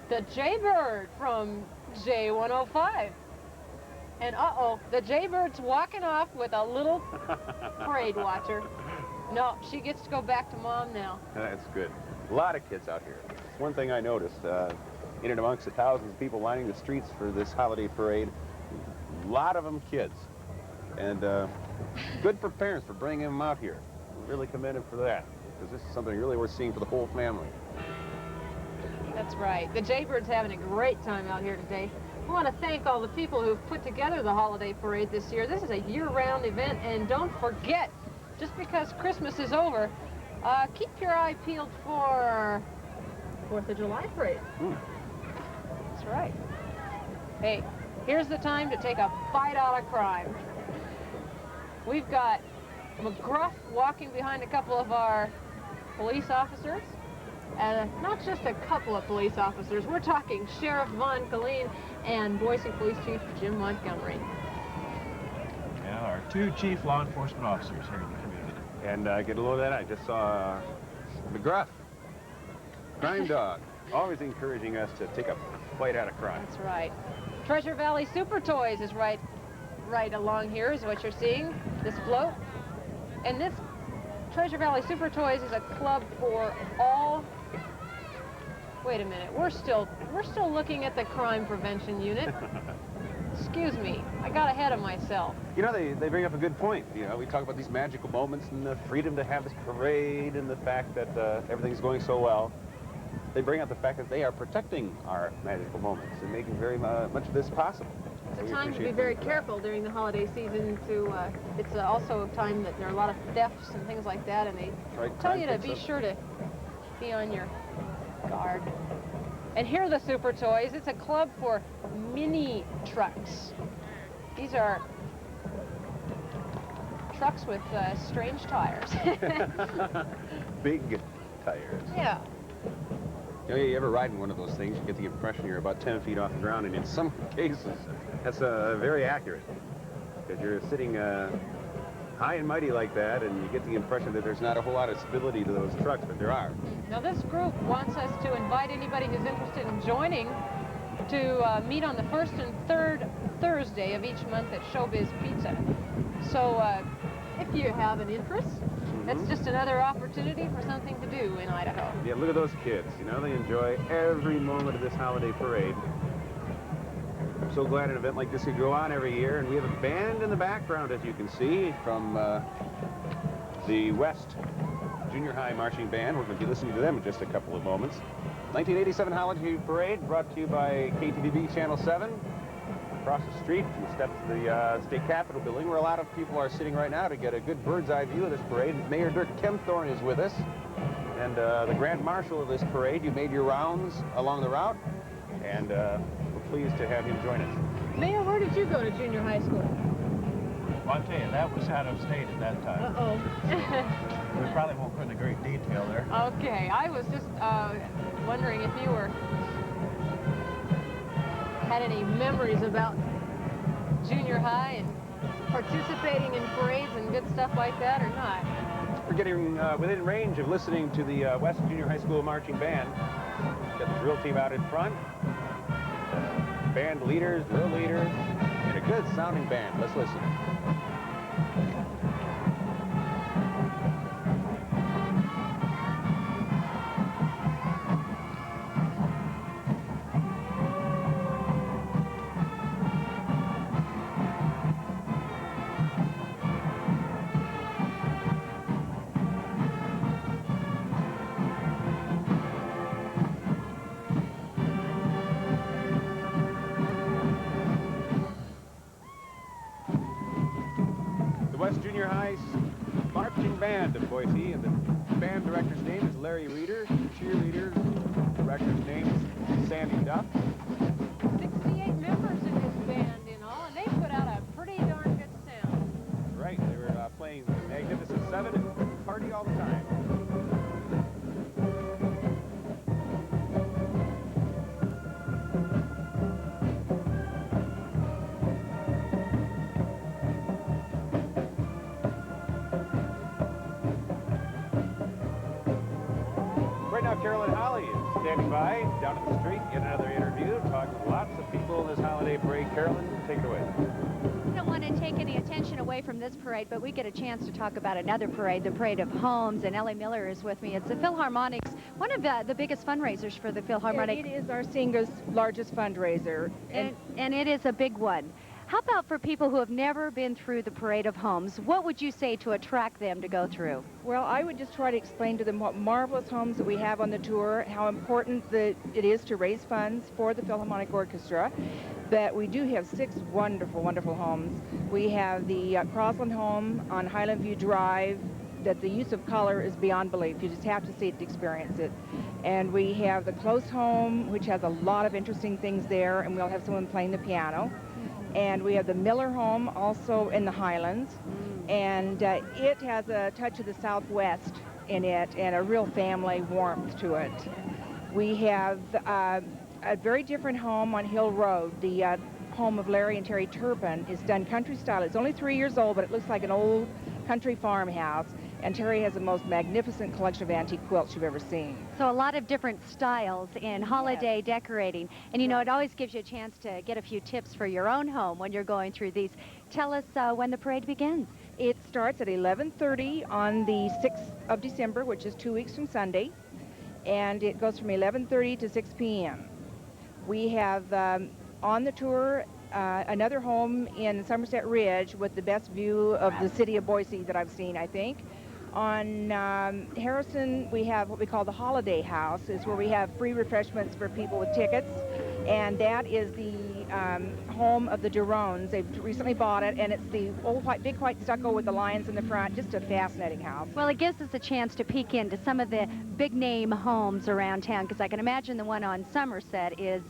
Jaybird from J105. And uh-oh, the Jaybird's walking off with a little parade watcher. No, she gets to go back to mom now. That's good. A lot of kids out here. It's one thing I noticed. In and amongst the thousands of people lining the streets for this holiday parade, a lot of them kids. And good for parents for bringing them out here. Really commend them for that, because this is something really worth seeing for the whole family. That's right. The Jaybird's having a great time out here today. I want to thank all the people who've put together the holiday parade this year. This is a year-round event, and don't forget, just because Christmas is over, keep your eye peeled for 4th of July parade. That's right. Hey, here's the time to take a bite out of crime. We've got McGruff walking behind a couple of our police officers. Not just a couple of police officers. We're talking Sheriff Vaughn Colleen and Boise Police Chief Jim Montgomery. Yeah, our two chief law enforcement officers here in the community. And get a load of that. I just saw McGruff, crime dog, always encouraging us to take a bite out of crime. That's right. Treasure Valley Super Toys is right along here is what you're seeing, this float. And this Treasure Valley Super Toys is a club for all... Wait a minute, we're still looking at the crime prevention unit. Excuse me, I got ahead of myself. You know, they bring up a good point. You know, we talk about these magical moments and the freedom to have this parade and the fact that everything's going so well. They bring up the fact that they are protecting our magical moments and making very much of this possible. It's a time to be very careful during the holiday season. It's also a time that there are a lot of thefts and things like that, and they tell you to be sure to be on your guard. And here are the Super Toys. It's a club for mini trucks. These are trucks with strange tires. Big tires. Yeah. You know, you ever ride in one of those things, you get the impression you're about 10 feet off the ground, and in some cases, that's very accurate. Because you're sitting high and mighty like that, and you get the impression that there's not a whole lot of stability to those trucks, but there are. Now, this group wants us to invite anybody who's interested in joining to meet on the first and third Thursday of each month at Showbiz Pizza. So, if you have an interest, that's just another opportunity for something to do in Idaho. Yeah, look at those kids. You know, they enjoy every moment of this holiday parade. I'm so glad an event like this could go on every year, and we have a band in the background, as you can see, from the West Junior High Marching Band. We're going to be listening to them in just a couple of moments. 1987 Holiday Parade brought to you by KTVB Channel 7. Across the street from the steps of the State Capitol building, where a lot of people are sitting right now to get a good bird's-eye view of this parade. Mayor Dirk Kempthorne is with us, and the Grand Marshal of this parade. You made your rounds along the route, and we're pleased to have him join us. Mayor, where did you go to junior high school? Well, I'll tell you, that was out of state at that time. Uh-oh. We probably won't go into great detail there. Okay, I was just wondering if you had any memories about junior high and participating in parades and good stuff like that or not. We're getting within range of listening to the West Junior High School Marching Band. Got the drill team out in front, band leaders, drill leaders, and a good sounding band. Let's listen. Junior High Marching Band of Boise, and the band director's name is Larry Reeder. The cheerleader director's name is Sandy Duff. 68 members in this band in all, and they put out a pretty darn good sound. Right, they were playing the Magnificent Seven and party all the time. Carolyn Holly is standing by down at the street, get another interview, talking to lots of people in this holiday parade. Carolyn, take it away. I don't want to take any attention away from this parade, but we get a chance to talk about another parade, the Parade of Homes, and Ellie Miller is with me. It's the Philharmonic's, one of the biggest fundraisers for the Philharmonic. It is our single largest fundraiser. And it is a big one. How about for people who have never been through the Parade of Homes, what would you say to attract them to go through? Well, I would just try to explain to them what marvelous homes that we have on the tour, how important it is to raise funds for the Philharmonic Orchestra, that we do have 6 wonderful, wonderful homes. We have the Crosland home on Highland View Drive, that the use of color is beyond belief. You just have to see it to experience it. And we have the Close home, which has a lot of interesting things there, and we'll have someone playing the piano. And we have the Miller home, also in the Highlands, and it has a touch of the Southwest in it and a real family warmth to it. We have a very different home on Hill Road. The home of Larry and Terry Turpin is done country style. It's only 3 years old, but it looks like an old country farmhouse. And Terry has the most magnificent collection of antique quilts you've ever seen. So a lot of different styles in holiday decorating. And, you know, it always gives you a chance to get a few tips for your own home when you're going through these. Tell us when the parade begins. It starts at 11:30 on the 6th of December, which is 2 weeks from Sunday. And it goes from 11:30 to 6 p.m. We have on the tour another home in Somerset Ridge with the best view of the city of Boise that I've seen, I think. On Harrison, we have what we call the Holiday House, is where we have free refreshments for people with tickets, and that is the home of the Durones. They've recently bought it, and it's the old big white stucco with the lions in the front. Just a fascinating house. Well, it gives us a chance to peek into some of the big name homes around town, because I can imagine the one on Somerset is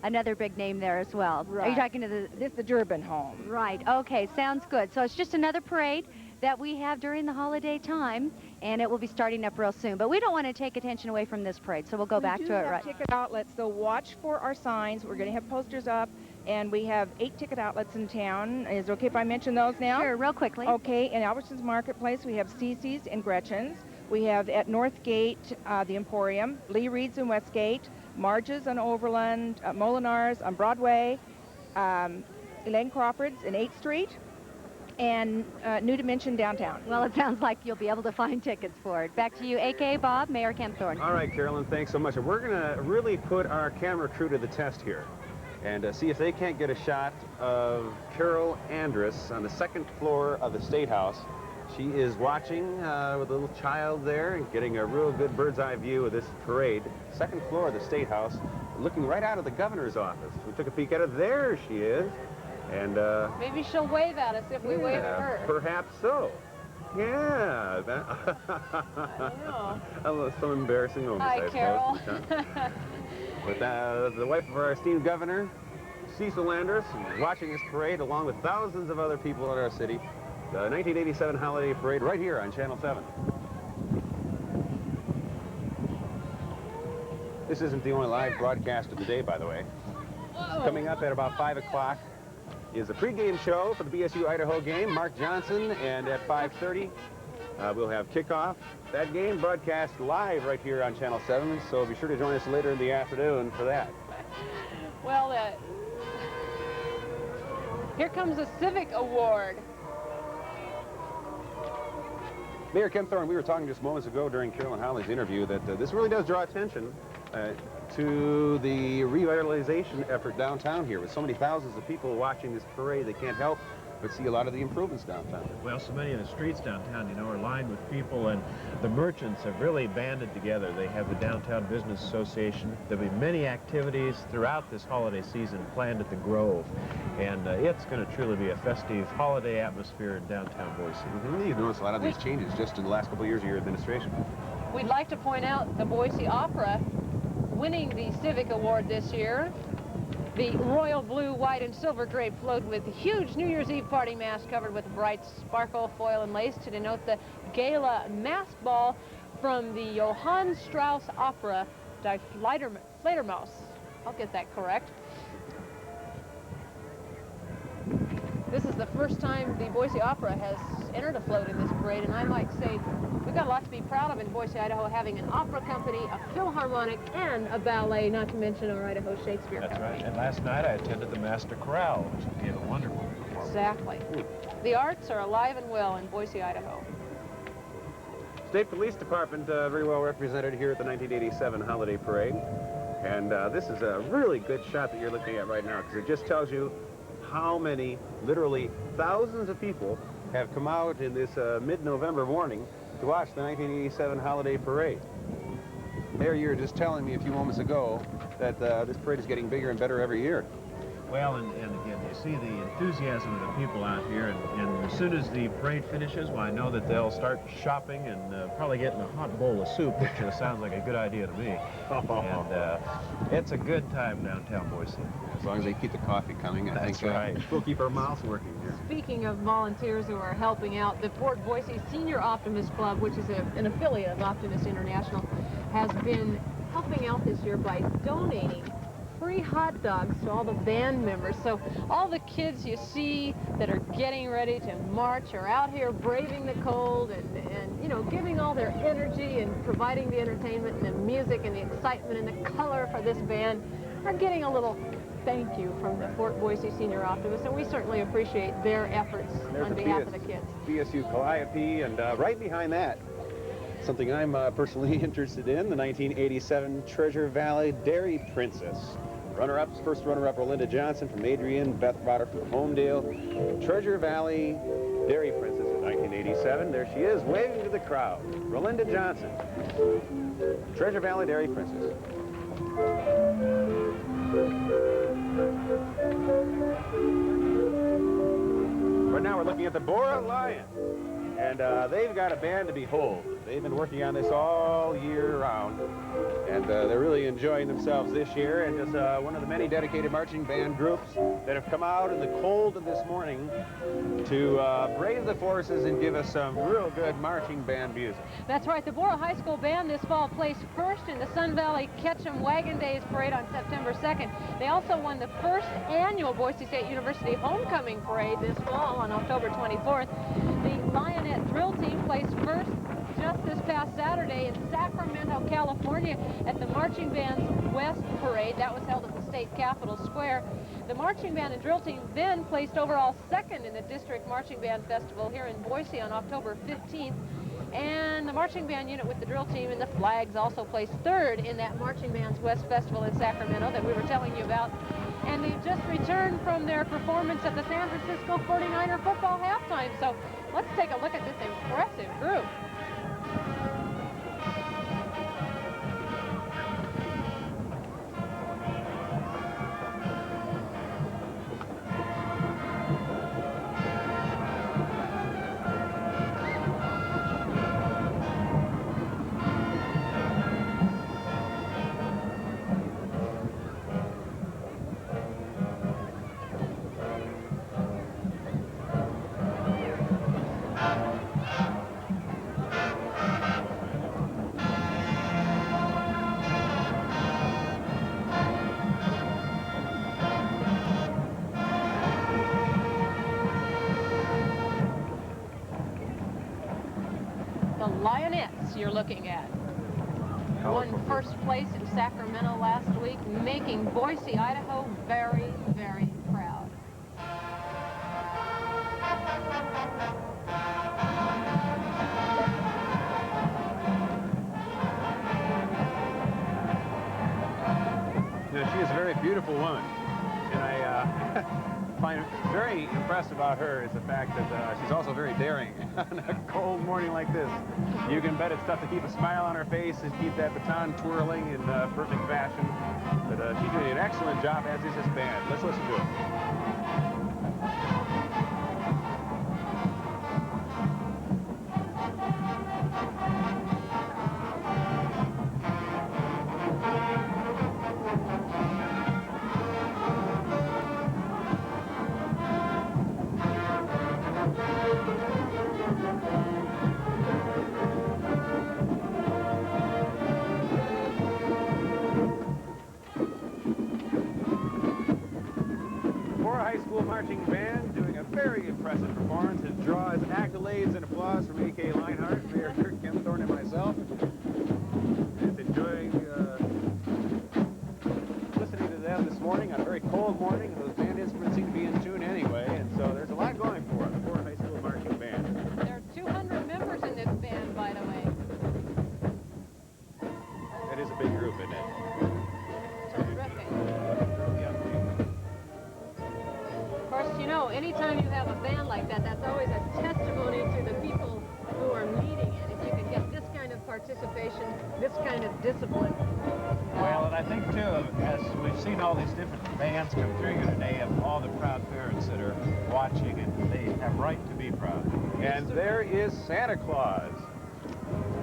another big name there as well. Right. Are you talking to the... This is the Durbin home. Right, okay, sounds good. So it's just another parade that we have during the holiday time, and it will be starting up real soon. But we don't want to take attention away from this parade, so we'll go back to it. Right. Ticket outlets, so watch for our signs. We're going to have posters up, and we have 8 ticket outlets in town. Is it okay if I mention those now? Sure, real quickly. Okay, in Albertson's Marketplace, we have Cece's and Gretchen's. We have at Northgate, the Emporium, Lee Reed's in Westgate, Marge's on Overland, Molinar's on Broadway, Elaine Crawford's in 8th Street, and New Dimension downtown. Well, it sounds like you'll be able to find tickets for it. Back to you, A.K. Bob, Mayor Kempthorne. All right, Carolyn, thanks so much. And we're going to really put our camera crew to the test here and see if they can't get a shot of Carol Andrus on the 2nd floor of the State House. She is watching with a little child there and getting a real good bird's eye view of this parade. 2nd floor of the State House, looking right out of the governor's office. We took a peek at her. There she is. And maybe she'll wave at us if we wave at her. Perhaps so. Yeah. I don't know. Some embarrassing moments, Hi, I suppose. Carol. But the wife of our esteemed governor, Cecil Andrus, watching this parade along with thousands of other people in our city. The 1987 Holiday Parade right here on Channel 7. This isn't the only live broadcast of the day, by the way. Whoa. Coming up at about 5 o'clock is the pregame show for the BSU-Idaho game, Mark Johnson, and at 5:30 we'll have kickoff. That game broadcast live right here on Channel 7, so be sure to join us later in the afternoon for that. Well, here comes the Civic Award. Mayor Kempthorne, we were talking just moments ago during Carolyn Holly's interview that this really does draw attention to the revitalization effort downtown here. With so many thousands of people watching this parade, they can't help but see a lot of the improvements downtown. Well, so many of the streets downtown, you know, are lined with people, and the merchants have really banded together. They have the Downtown Business Association. There'll be many activities throughout this holiday season planned at the Grove, and it's going to truly be a festive holiday atmosphere in downtown Boise. You've noticed a lot of these changes just in the last couple of years of your administration. We'd like to point out the Boise Opera winning the Civic Award this year. The royal blue, white, and silver drape float with huge New Year's Eve party mask covered with bright sparkle, foil, and lace to denote the gala mask ball from the Johann Strauss opera Die Fledermaus. I'll get that correct. This is the first time the Boise Opera has entered a float in this parade, and I might say we've got a lot to be proud of in Boise, Idaho, having an opera company, a philharmonic, and a ballet, not to mention our Idaho Shakespeare That's Company. right. And last night I attended the Master Chorale, which gave a wonderful performance. Exactly. The arts are alive and well in Boise, Idaho. State Police Department very well represented here at the 1987 Holiday Parade. And this is a really good shot that you're looking at right now, because it just tells you how many, literally thousands of people have come out in this mid-November morning to watch the 1987 Holiday Parade. Mayor, you were just telling me a few moments ago that this parade is getting bigger and better every year. Well, and again, you see the enthusiasm of the people out here, and as soon as the parade finishes, well, I know that they'll start shopping and probably getting a hot bowl of soup, which sounds like a good idea to me. And it's a good time downtown Boise. As long as they keep the coffee coming, I think right. We'll keep our mouths working here. Speaking of volunteers who are helping out, the Fort Boise Senior Optimist Club, which is an affiliate of Optimist International, has been helping out this year by donating free hot dogs to all the band members. So all the kids you see that are getting ready to march are out here braving the cold and you know, giving all their energy and providing the entertainment and the music and the excitement and the color for this band, are getting a little thank you from the Fort Boise Senior Optimists, and we certainly appreciate their efforts on behalf of the kids. BSU Calliope, and right behind that, something I'm personally interested in, the 1987 Treasure Valley Dairy Princess. Runner-ups, first runner-up Rolinda Johnson from Adrian, Beth Rotter from Homedale. Treasure Valley Dairy Princess in 1987. There she is, waving to the crowd. Rolinda Johnson. Treasure Valley Dairy Princess. now we're looking at the Bora Lion. And they've got a band to behold. They've been working on this all year round. And they're really enjoying themselves this year. And just one of the many dedicated marching band groups that have come out in the cold of this morning to brave the forces and give us some real good marching band music. That's right. The Bora High School Band this fall placed first in the Sun Valley Ketchum Wagon Days Parade on September 2nd. They also won the first annual Boise State University Homecoming Parade this fall on October 24th. The Lionette Drill Team placed first just this past Saturday in Sacramento, California at the Marching Band's West Parade. That was held at the state capitol square. The Marching Band and Drill Team then placed overall second in the District Marching Band Festival here in Boise on October 15th. And the Marching Band unit with the Drill Team and the Flags also placed third in that Marching Band's West Festival in Sacramento that we were telling you about. And they've just returned from their performance at the San Francisco 49er football halftime. So let's take a look at this impressive group. Lionettes you're looking at. Won first place in Sacramento last week, making Boise, Idaho very, very proud. Now, she is a very beautiful woman, and I find very impressed about her is the fact that she's also very daring on a cold morning like this. You can bet it's tough to keep a smile on her face and keep that baton twirling in perfect fashion. But she's doing an excellent job, as is this band. Let's listen to it. Marching band doing a very impressive performance. It draws accolades and applause from A.K. Lienhart, Mayor Dirk Kempthorne, and myself. It's enjoying listening to them this morning on a very cold morning. Those band instruments seem to be in tune anyway, and so there's a lot going for it. The Bora High School Marching Band. There are 200 members in this band, by the way. That is a big group, isn't it? Terrific. Of course, you know, anytime you have a band like that, that's always a testimony to the people who are leading it. If you can get this kind of participation, this kind of discipline. Well, and I think, too, as we've seen all these different bands come through here today, of all the proud parents that are watching, and they have right to be proud. And there is Santa Claus.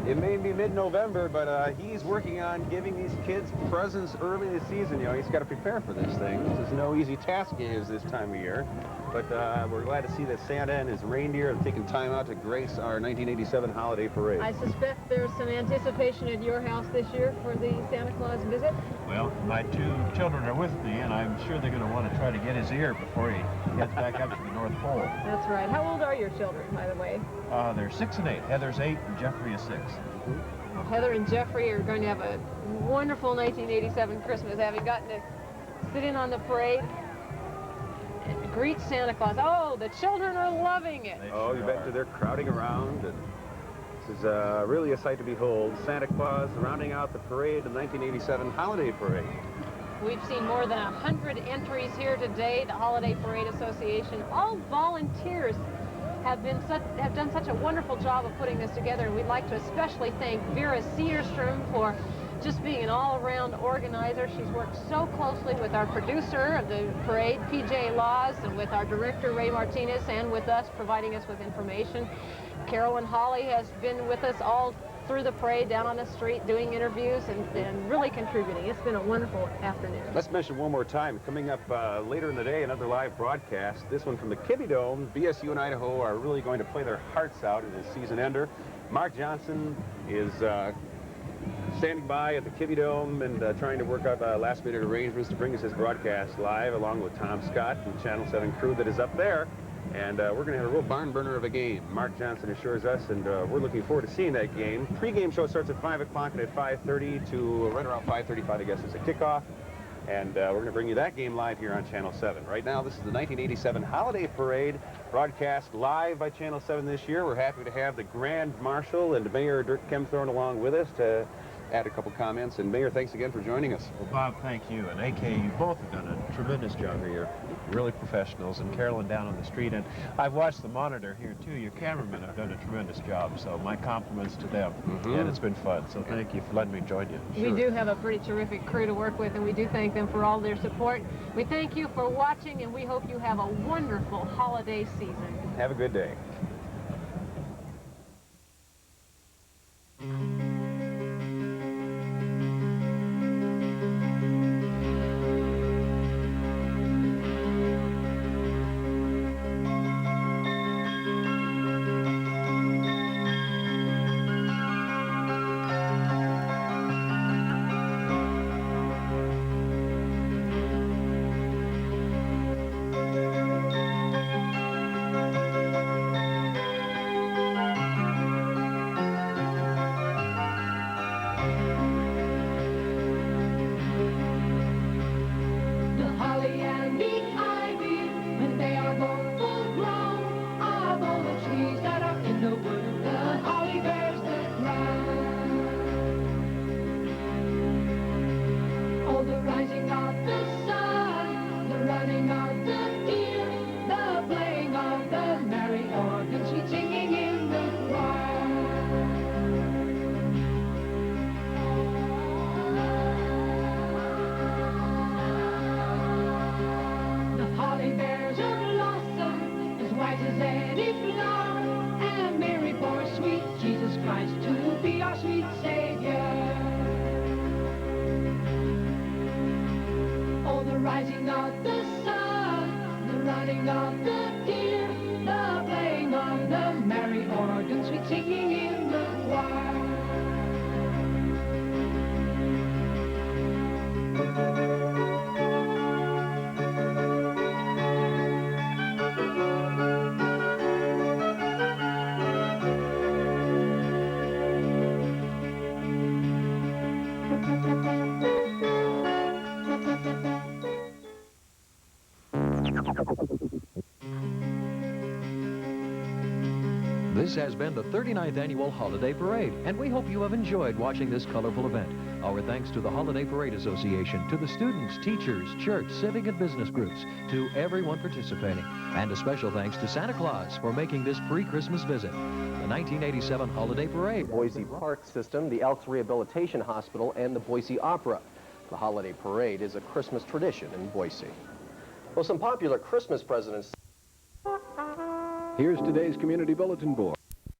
It may be mid-November, but he's working on giving these kids presents early this season. You know, he's got to prepare for this thing. This is no easy task it is this time of year. But we're glad to see that Santa and his reindeer have taken time out to grace our 1987 holiday parade. I suspect there's some anticipation at your house this year for the Santa Claus visit. Well, my two children are with me, and I'm sure they're going to want to try to get his ear before he gets back up to the North Pole. That's right. How old are your children, by the way? They're 6 and 8. Heather's 8, and Jeffrey is 6. Well, Heather and Jeffrey are going to have a wonderful 1987 Christmas, having gotten to sit in on the parade and greet Santa Claus. Oh, the children are loving it. Oh, you bet they're crowding around. And this is really a sight to behold. Santa Claus rounding out the parade, the 1987 holiday parade. We've seen more than 100 entries here today. The Holiday Parade Association, all volunteers, have done such a wonderful job of putting this together. And we'd like to especially thank Vera Cedarstrom for just being an all-around organizer. She's worked so closely with our producer of the parade, PJ Laws, and with our director, Ray Martinez, and with us, providing us with information. Carolyn Holly has been with us all through the parade, down on the street, doing interviews and really contributing. It's been a wonderful afternoon. Let's mention one more time, coming up later in the day, another live broadcast. This one from the Kibbe Dome. BSU and Idaho are really going to play their hearts out in this season ender. Mark Johnson is standing by at the Kibbe Dome and trying to work out last-minute arrangements to bring us his broadcast live, along with Tom Scott and the Channel 7 crew that is up there. And we're going to have a real barn burner of a game. Mark Johnson assures us, and we're looking forward to seeing that game. Pre-game show starts at 5 o'clock, and at 5:30 to right around 5:35, I guess, is a kickoff. And we're going to bring you that game live here on Channel 7. Right now, this is the 1987 Holiday Parade, broadcast live by Channel 7 this year. We're happy to have the Grand Marshal and Mayor Dirk Kempthorne along with us to add a couple comments. And Mayor, thanks again for joining us. Well, Bob, thank you. And AK, you both have done a tremendous job here. You're really professionals. And Carolyn down on the street. And I've watched the monitor here, too. Your cameramen have done a tremendous job. So my compliments to them. And it's been fun. So thank you for letting me join you. We do have a pretty terrific crew to work with, and we do thank them for all their support. We thank you for watching, and we hope you have a wonderful holiday season. Have a good day. Rising of the sun, the running of the deer, the playing of the merry organ, sweet singing in the choir. This has been the 39th Annual Holiday Parade, and we hope you have enjoyed watching this colorful event. Our thanks to the Holiday Parade Association, to the students, teachers, church, civic, and business groups, to everyone participating, and a special thanks to Santa Claus for making this pre-Christmas visit. The 1987 Holiday Parade. Boise Park System, the Elks Rehabilitation Hospital, and the Boise Opera. The Holiday Parade is a Christmas tradition in Boise. Well, some popular Christmas presidents. Here's today's Community Bulletin Board.